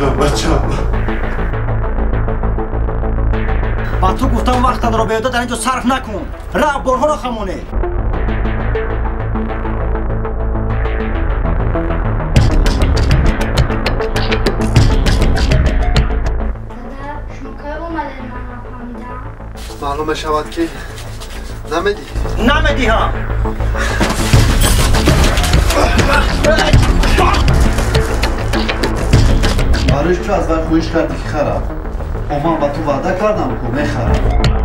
جونم بچه‌م. با تو گفتم وقت رو به در اینجا صرف نکن. راه برها را خمونه. معلوم شود که نمیدی. نمیدی ها. برایش چه از وقت خویش کردی که خراب. اما با تو وعده کردم که میخرم.